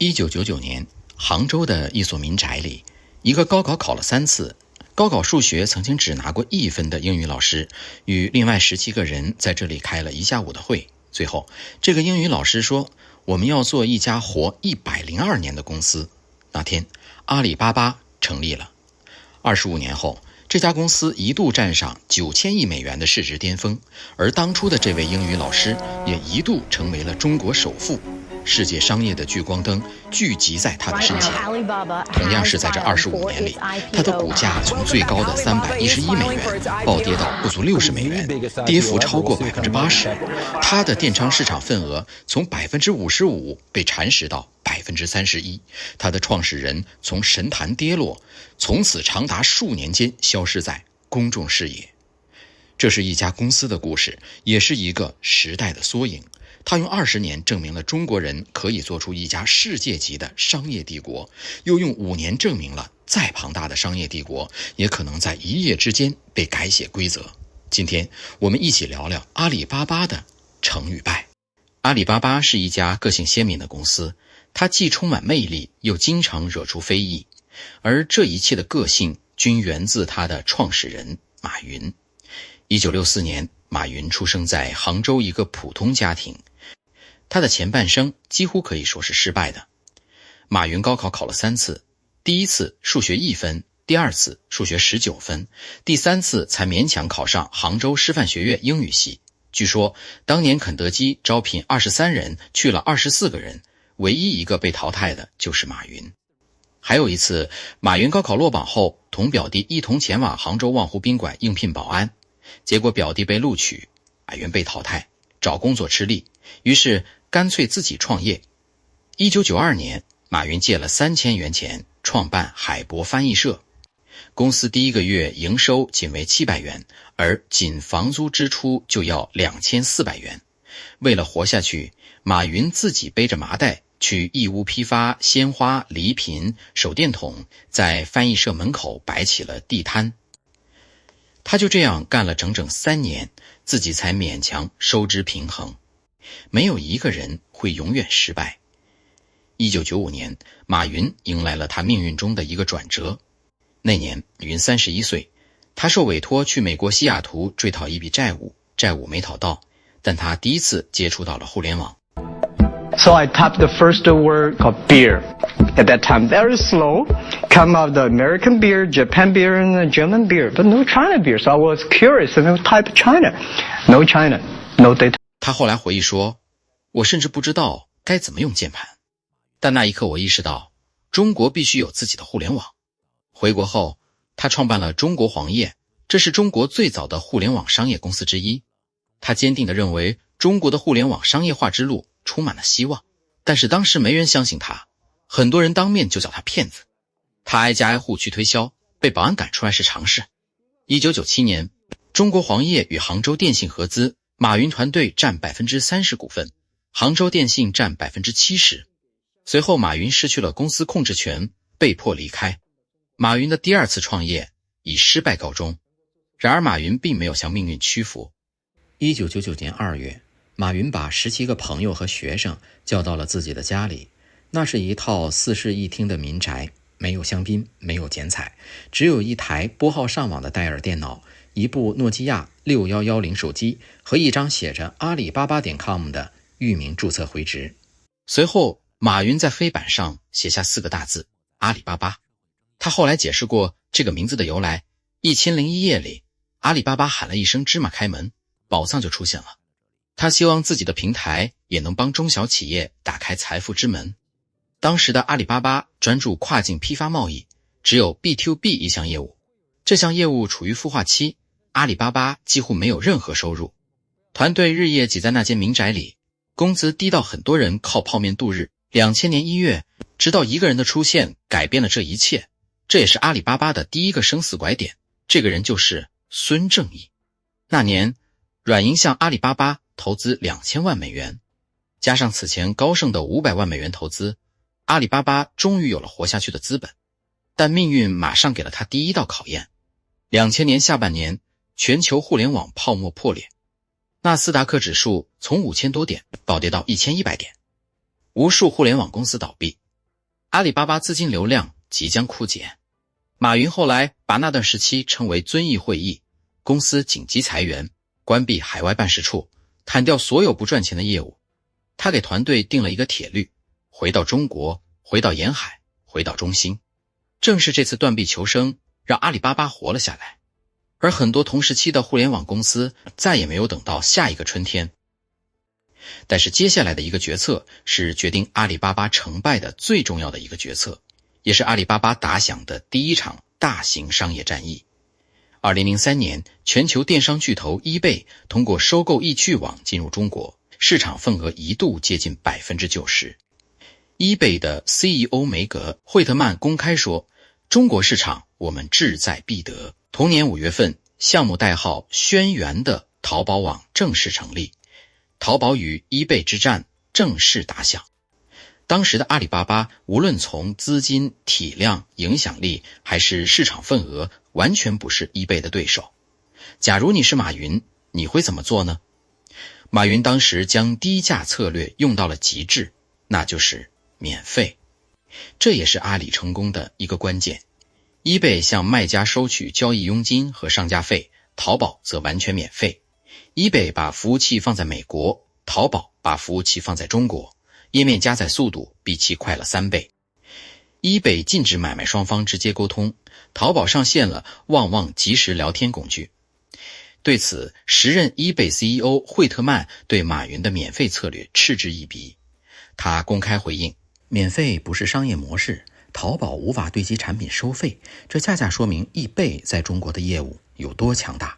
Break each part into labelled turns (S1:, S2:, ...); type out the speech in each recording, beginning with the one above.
S1: 1999年，杭州的一所民宅里，一个高考考了3次，高考数学曾经只拿过1分的英语老师，与另外17个人在这里开了1下午的会。最后，这个英语老师说，我们要做一家活102年的公司。那天，阿里巴巴成立了。25年后，这家公司一度站上9000亿美元的市值巅峰，而当初的这位英语老师也一度成为了中国首富。世界商业的聚光灯聚集在他的身前。同样是在这25年里，他的股价从最高的311美元暴跌到不足60美元，跌幅超过80%。他的电商市场份额从55%被蚕食到31%。他的创始人从神坛跌落，从此长达数年间消失在公众视野。这是一家公司的故事，也是一个时代的缩影。他用20年证明了中国人可以做出一家世界级的商业帝国，又用5年证明了再庞大的商业帝国也可能在一夜之间被改写规则。今天我们一起聊聊阿里巴巴的成与败。阿里巴巴是一家个性鲜明的公司，它既充满魅力，又经常惹出非议，而这一切的个性均源自它的创始人马云。1964年，马云出生在杭州一个普通家庭，他的前半生几乎可以说是失败的。马云高考考了3次，第1次数学1分，第2次数学19分，第3次才勉强考上杭州师范学院英语系。据说当年肯德基招聘23人，去了24个人，唯一一个被淘汰的就是马云。还有一次，马云高考落榜后，同表弟一同前往杭州望湖宾馆应聘保安，结果表弟被录取，马云被淘汰，找工作吃力，于是干脆自己创业。1992年，马云借了3000元钱创办海博翻译社，公司第1个月营收仅为700元，而仅房租支出就要2400元。为了活下去，马云自己背着麻袋去义乌批发鲜花、礼品、手电筒，在翻译社门口摆起了地摊。他就这样干了整整3年，自己才勉强收支平衡。没有一个人会永远失败。1995年，马云迎来了他命运中的一个转折。那年，云31岁，他受委托去美国西雅图追讨一笔债务，债务没讨到，但他第一次接触到了互联网。
S2: So I typed the first word called beer. At that time, very slow. Come out the American beer, Japan beer, and the German beer, but no China beer. So I was curious and I typed China. No China, no data.
S1: 他后来回忆说，我甚至不知道该怎么用键盘。但那一刻我意识到，中国必须有自己的互联网。回国后，他创办了中国黄页，这是中国最早的互联网商业公司之一。他坚定地认为，中国的互联网商业化之路充满了希望，但是当时没人相信他，很多人当面就叫他骗子。他挨家挨户去推销，被保安赶出来是常事。1997年，中国黄页与杭州电信合资，马云团队占30%股份，杭州电信占70%。随后马云失去了公司控制权，被迫离开。马云的第2次创业以失败告终。然而马云并没有向命运屈服。1999年2月，马云把17个朋友和学生叫到了自己的家里，那是一套4室1厅的民宅，没有香槟，没有剪彩，只有一台拨号上网的戴尔电脑，一部诺基亚6110手机和一张写着阿里巴巴.com 的域名注册回执。随后马云在飞板上写下4个大字阿里巴巴。他后来解释过这个名字的由来，1001夜里，阿里巴巴喊了一声芝麻开门，宝藏就出现了。他希望自己的平台也能帮中小企业打开财富之门。当时的阿里巴巴专注跨境批发贸易，只有 B2B 一项业务，这项业务处于孵化期，阿里巴巴几乎没有任何收入。团队日夜挤在那间民宅里，工资低到很多人靠泡面度日。2000年1月，直到一个人的出现改变了这一切，这也是阿里巴巴的第一个生死拐点，这个人就是孙正义。那年，软银向阿里巴巴投资2000万美元，加上此前高盛的500万美元投资，阿里巴巴终于有了活下去的资本。但命运马上给了他第一道考验。2000年下半年，全球互联网泡沫破裂，纳斯达克指数从5000多点暴跌到1100点，无数互联网公司倒闭，阿里巴巴资金流量即将枯竭。马云后来把那段时期称为遵义会议，公司紧急裁员，关闭海外办事处，砍掉所有不赚钱的业务。他给团队定了一个铁律：回到中国，回到沿海，回到中心。正是这次断臂求生，让阿里巴巴活了下来。而很多同时期的互联网公司再也没有等到下一个春天。但是接下来的一个决策是决定阿里巴巴成败的最重要的一个决策，也是阿里巴巴打响的第一场大型商业战役。2003年，全球电商巨头eBay通过收购易趣网进入中国，市场份额一度接近 90%。 eBay 的 CEO 梅格·惠特曼公开说，中国市场我们志在必得。同年5月份，项目代号轩辕的淘宝网正式成立，淘宝与eBay之战正式打响。当时的阿里巴巴无论从资金、体量、影响力还是市场份额，完全不是eBay的对手。假如你是马云，你会怎么做呢？马云当时将低价策略用到了极致，那就是免费。这也是阿里成功的一个关键。eBay 向卖家收取交易佣金和上架费，淘宝则完全免费。eBay 把服务器放在美国，淘宝把服务器放在中国，页面加载速度比其快了3倍。eBay 禁止买卖双方直接沟通，淘宝上线了旺旺即时聊天工具。对此，时任eBay CEO 惠特曼对马云的免费策略嗤之以鼻。他公开回应，免费不是商业模式，淘宝无法对其产品收费，这恰恰说明eBay在中国的业务有多强大。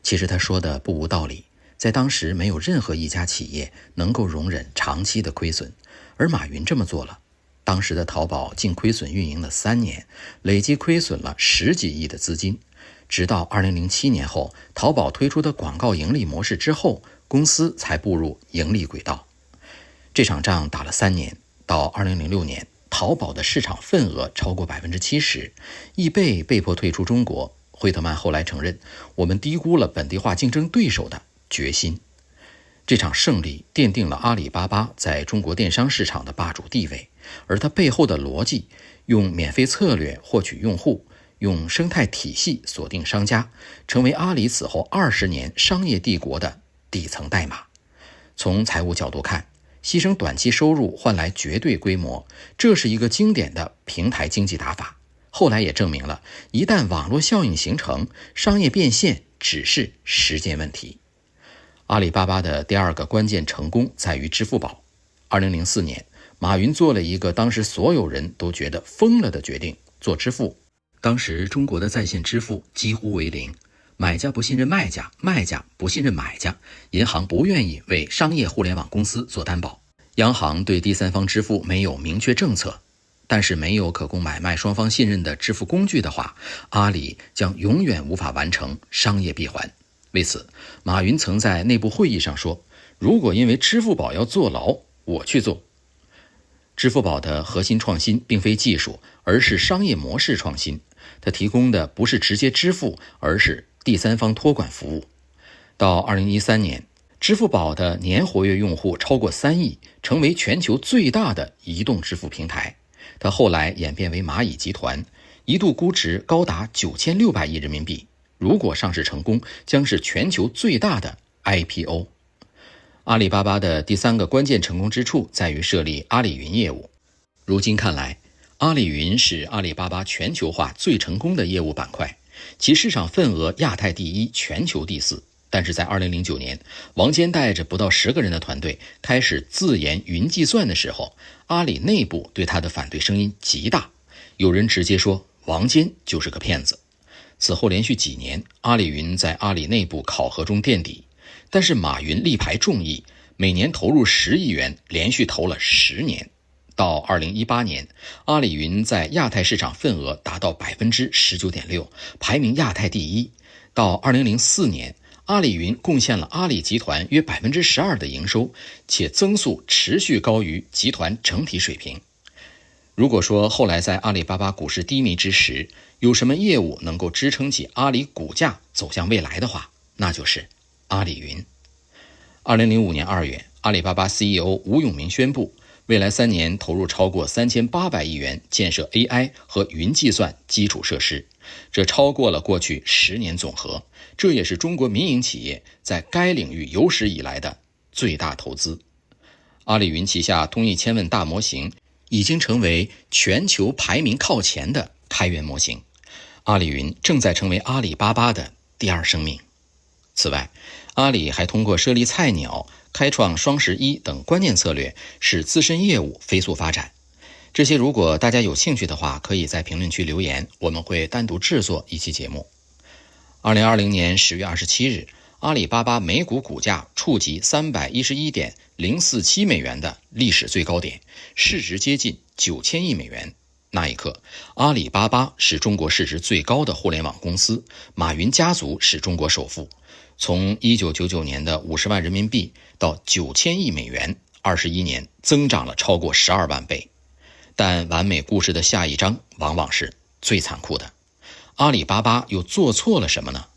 S1: 其实他说的不无道理，在当时没有任何一家企业能够容忍长期的亏损，而马云这么做了。当时的淘宝净亏损运营了3年，累计亏损了10几亿的资金。直到2007年后，淘宝推出的广告盈利模式之后，公司才步入盈利轨道。这场仗打了3年，到2006年，淘宝的市场份额超过 70%， eBay 被迫退出中国。惠特曼后来承认，我们低估了本地化竞争对手的决心。这场胜利奠定了阿里巴巴在中国电商市场的霸主地位，而它背后的逻辑，用免费策略获取用户，用生态体系锁定商家，成为阿里此后20年商业帝国的底层代码。从财务角度看，牺牲短期收入换来绝对规模，这是一个经典的平台经济打法。后来也证明了，一旦网络效应形成，商业变现只是时间问题。阿里巴巴的第二个关键成功在于支付宝。2004年，马云做了一个当时所有人都觉得疯了的决定，做支付。当时中国的在线支付几乎为零，买家不信任卖家，卖家不信任买家，银行不愿意为商业互联网公司做担保，央行对第三方支付没有明确政策。但是没有可供买卖双方信任的支付工具的话，阿里将永远无法完成商业闭环。为此，马云曾在内部会议上说，如果因为支付宝要坐牢，我去做。支付宝的核心创新并非技术，而是商业模式创新。它提供的不是直接支付，而是第三方托管服务。到2013年，支付宝的年活跃用户超过3亿，成为全球最大的移动支付平台。它后来演变为蚂蚁集团，一度估值高达9600亿人民币，如果上市成功，将是全球最大的 IPO。 阿里巴巴的第3个关键成功之处在于设立阿里云业务。如今看来，阿里云是阿里巴巴全球化最成功的业务板块，其市场份额亚太第1，全球第4。但是在2009年，王坚带着不到10个人的团队开始自研云计算的时候，阿里内部对他的反对声音极大，有人直接说王坚就是个骗子。此后连续几年，阿里云在阿里内部考核中垫底，但是马云力排众议，每年投入10亿元，连续投了10年。到2018年，阿里云在亚太市场份额达到 19.6%， 排名亚太第1。到2004年，阿里云贡献了阿里集团约 12% 的营收，且增速持续高于集团整体水平。如果说后来在阿里巴巴股市低迷之时，有什么业务能够支撑起阿里股价走向未来的话，那就是阿里云。2005年2月，阿里巴巴 CEO 吴永明宣布，未来3年投入超过3800亿元建设 AI 和云计算基础设施，这超过了过去10年总和，这也是中国民营企业在该领域有史以来的最大投资。阿里云旗下通义千问大模型已经成为全球排名靠前的开源模型，阿里云正在成为阿里巴巴的第二生命。此外，阿里还通过设立菜鸟、开创双11等关键策略，使自身业务飞速发展。这些如果大家有兴趣的话，可以在评论区留言，我们会单独制作一期节目。2020年10月27日，阿里巴巴每股股价触及311.047美元的历史最高点，市值接近9000亿美元。那一刻，阿里巴巴是中国市值最高的互联网公司，马云家族是中国首富。从1999年的50万人民币到9000亿美元，21年增长了超过12万倍。但完美故事的下一章往往是最残酷的。阿里巴巴又做错了什么呢？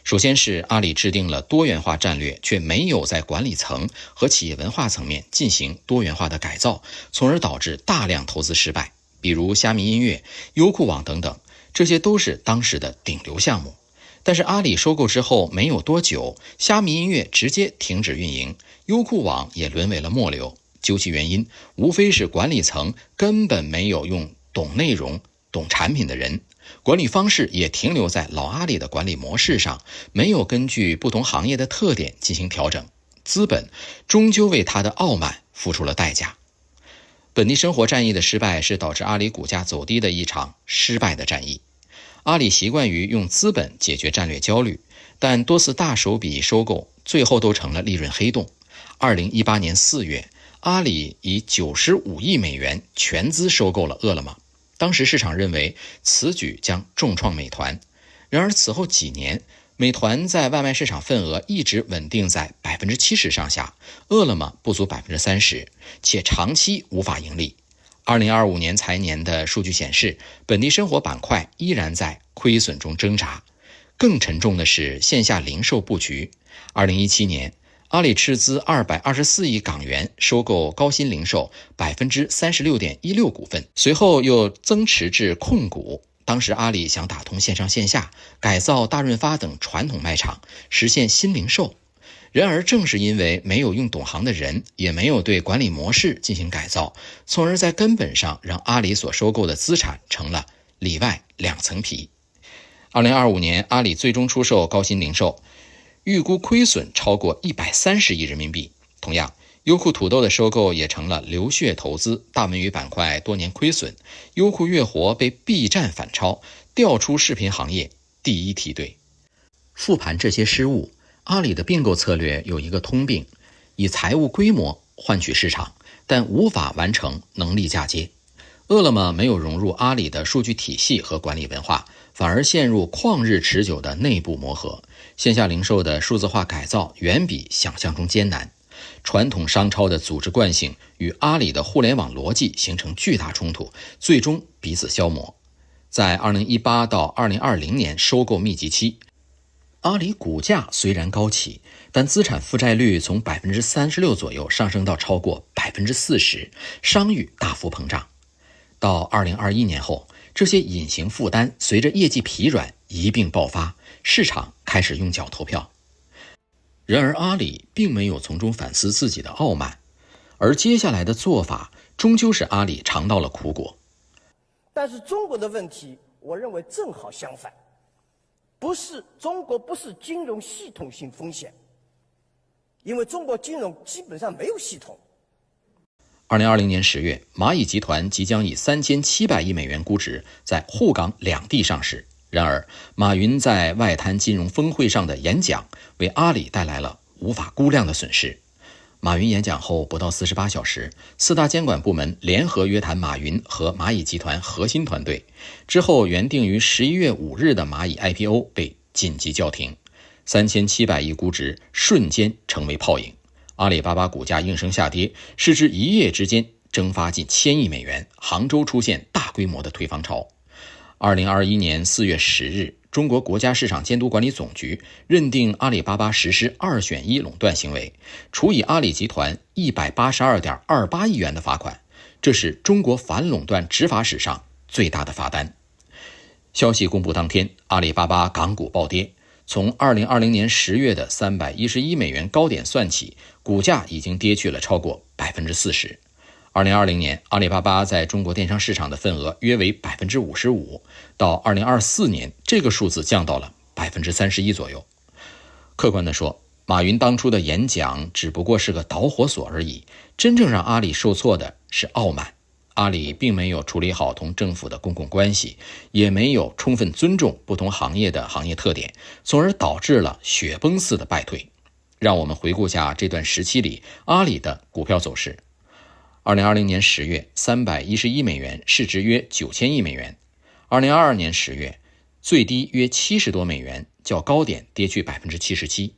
S1: 首先是阿里制定了多元化战略，却没有在管理层和企业文化层面进行多元化的改造，从而导致大量投资失败，比如虾米音乐、优酷网等等，这些都是当时的顶流项目。但是阿里收购之后没有多久，虾米音乐直接停止运营，优酷网也沦为了末流。究其原因，无非是管理层根本没有用懂内容、懂产品的人，管理方式也停留在老阿里的管理模式上，没有根据不同行业的特点进行调整。资本终究为他的傲慢付出了代价。本地生活战役的失败是导致阿里股价走低的一场失败的战役。阿里习惯于用资本解决战略焦虑，但多次大手笔收购最后都成了利润黑洞。2018年4月，阿里以95亿美元全资收购了饿了么，当时市场认为此举将重创美团。然而此后几年，美团在外卖市场份额一直稳定在 70% 上下，饿了么不足 30%， 且长期无法盈利。2025年财年的数据显示，本地生活板块依然在亏损中挣扎。更沉重的是线下零售布局。2017年，阿里斥资224亿港元收购高新零售 36.16% 股份，随后又增持至控股。当时阿里想打通线上线下，改造大润发等传统卖场，实现新零售。然而正是因为没有用懂行的人，也没有对管理模式进行改造，从而在根本上让阿里所收购的资产成了里外两层皮。2025年，阿里最终出售高新零售，预估亏损超过130亿人民币。同样，优酷土豆的收购也成了流血投资，大文娱板块多年亏损，优酷月活被 B 站反超，调出视频行业第一梯队。复盘这些失误，阿里的并购策略有一个通病，以财务规模换取市场，但无法完成能力嫁接。饿了么没有融入阿里的数据体系和管理文化，反而陷入旷日持久的内部磨合。线下零售的数字化改造远比想象中艰难，传统商超的组织惯性与阿里的互联网逻辑形成巨大冲突，最终彼此消磨。在2018到2020年收购密集期，阿里股价虽然高企，但资产负债率从 36% 左右上升到超过 40%， 商誉大幅膨胀。到2021年后，这些隐形负担随着业绩疲软一并爆发，市场开始用脚投票。然而阿里并没有从中反思自己的傲慢，而接下来的做法终究是阿里尝到了苦果。
S3: 但是中国的问题，我认为正好相反，中国不是金融系统性风险，因为中国金融基本上没有系统。
S1: 2020年10月，蚂蚁集团即将以3700亿美元估值在沪港两地上市。然而，马云在外滩金融峰会上的演讲为阿里带来了无法估量的损失。马云演讲后不到48小时，四大监管部门联合约谈马云和蚂蚁集团核心团队。之后，原定于11月5日的蚂蚁 IPO 被紧急叫停，3700亿估值瞬间成为泡影。阿里巴巴股价应声下跌，市值一夜之间蒸发近1000亿美元，杭州出现大规模的退房潮。2021年4月10日，中国国家市场监督管理总局认定阿里巴巴实施2选1垄断行为，处以阿里集团182.28亿元的罚款，这是中国反垄断执法史上最大的罚单。消息公布当天，阿里巴巴港股暴跌，从2020年10月的311美元高点算起，股价已经跌去了超过 40%。2020年，阿里巴巴在中国电商市场的份额约为 55%， 到2024年，这个数字降到了 31% 左右。客观地说，马云当初的演讲只不过是个导火索而已，真正让阿里受挫的是傲慢。阿里并没有处理好同政府的公共关系，也没有充分尊重不同行业的行业特点，从而导致了雪崩似的败退。让我们回顾下这段时期里阿里的股票走势。2020年10月311美元，市值约9000亿美元。2022年10月，最低约70多美元，较高点跌去 77%。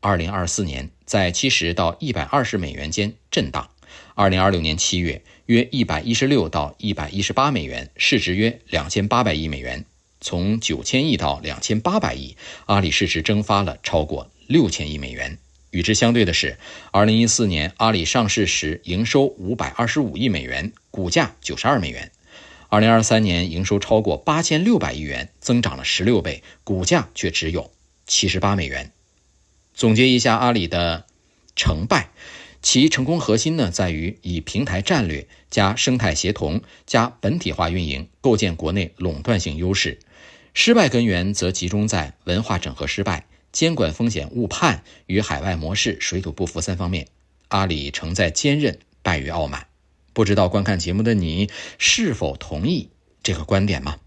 S1: 2024年在70到120美元间震荡。2026年7月，约116到118美元，市值约2800亿美元。从9000亿到2800亿，阿里市值蒸发了超过6000亿美元。与之相对的是，2014年阿里上市时营收525亿美元，股价92美元。2023年营收超过8600亿元，增长了16倍，股价却只有78美元。总结一下阿里的成败，其成功核心呢，在于以平台战略加生态协同加本体化运营，构建国内垄断性优势。失败根源则集中在文化整合失败、监管风险误判与海外模式水土不服3方面。阿里成在坚韧，败于傲慢。不知道观看节目的你是否同意这个观点吗？